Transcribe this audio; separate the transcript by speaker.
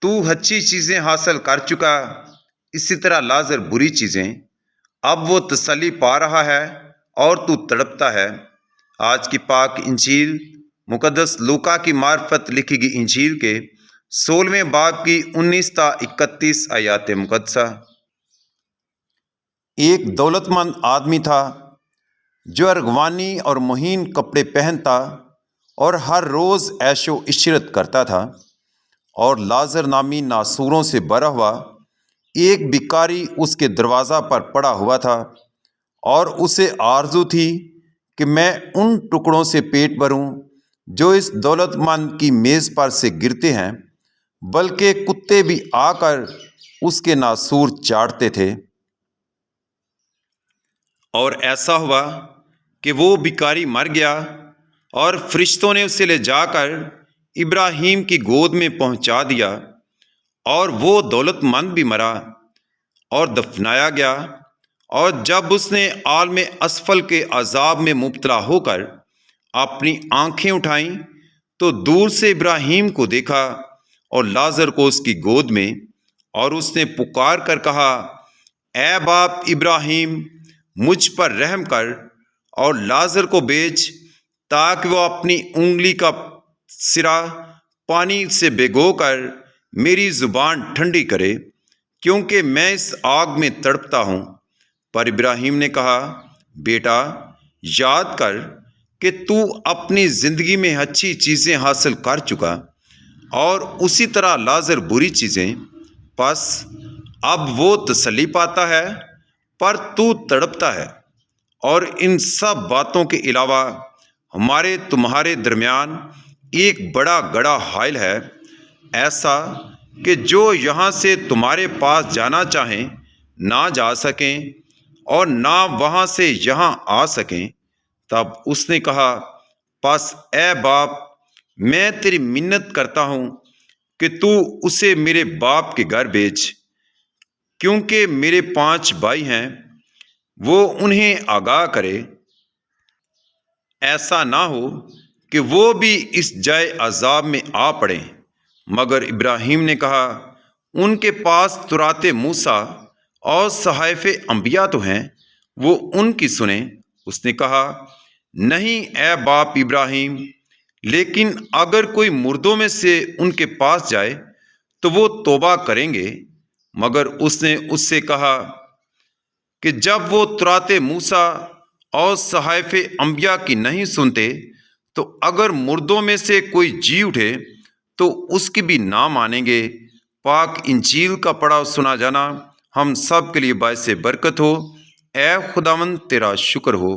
Speaker 1: تو اچھی چیزیں حاصل کر چکا، اسی طرح لازر بری چیزیں۔ اب وہ تسلی پا رہا ہے اور تو تڑپتا ہے۔ آج کی پاک انجیل مقدس لوکا کی معرفت لکھی گئی انجیل کے 16ویں باب کی 19 تا 31 آیات مقدسہ۔ ایک دولت مند آدمی تھا جو ارغوانی اور مہین کپڑے پہنتا اور ہر روز عیش و عشرت کرتا تھا، اور لازر نامی ناسوروں سے بھرا ہوا ایک بھکاری اس کے دروازہ پر پڑا ہوا تھا، اور اسے آرزو تھی کہ میں ان ٹکڑوں سے پیٹ بھروں جو اس دولت مند کی میز پر سے گرتے ہیں، بلکہ کتے بھی آ کر اس کے ناسور چاٹتے تھے۔ اور ایسا ہوا کہ وہ بھکاری مر گیا، اور فرشتوں نے اسے لے جا کر ابراہیم کی گود میں پہنچا دیا، اور وہ دولت مند بھی مرا اور دفنایا گیا۔ اور جب اس نے عالم اسفل کے عذاب میں مبتلا ہو کر اپنی آنکھیں اٹھائیں تو دور سے ابراہیم کو دیکھا اور لازر کو اس کی گود میں، اور اس نے پکار کر کہا، اے باپ ابراہیم، مجھ پر رحم کر اور لازر کو بھیج تاکہ وہ اپنی انگلی کا سرا پانی سے بھگو کر میری زبان ٹھنڈی کرے، کیونکہ میں اس آگ میں تڑپتا ہوں۔ پر ابراہیم نے کہا، بیٹا، یاد کر کہ تو اپنی زندگی میں اچھی چیزیں حاصل کر چکا، اور اسی طرح لازر بری چیزیں۔ پس اب وہ تسلی پاتا ہے، پر تو تڑپتا ہے۔ اور ان سب باتوں کے علاوہ ہمارے تمہارے درمیان ایک بڑا گڑھا حائل ہے، ایسا کہ جو یہاں سے تمہارے پاس جانا چاہیں نہ جا سکیں، اور نہ وہاں سے یہاں آ سکیں۔ تب اس نے کہا، پس اے باپ، میں تیری منت کرتا ہوں کہ تو اسے میرے باپ کے گھر بھیج، کیونکہ میرے 5 بھائی ہیں، وہ انہیں آگاہ کرے، ایسا نہ ہو کہ وہ بھی اس جائے عذاب میں آ پڑیں۔ مگر ابراہیم نے کہا، ان کے پاس تورات موسیٰ اور صحائف انبیاء تو ہیں، وہ ان کی سنیں۔ اس نے کہا، نہیں اے باپ ابراہیم، لیکن اگر کوئی مردوں میں سے ان کے پاس جائے تو وہ توبہ کریں گے۔ مگر اس نے اس سے کہا کہ جب وہ تورات موسیٰ اور صحائف انبیاء کی نہیں سنتے، تو اگر مردوں میں سے کوئی جی اٹھے تو اس کی بھی نہ مانیں گے۔ پاک انجیل کا پڑھا سنا جانا ہم سب کے لیے باعث برکت ہو۔ اے خداوند، تیرا شکر ہو۔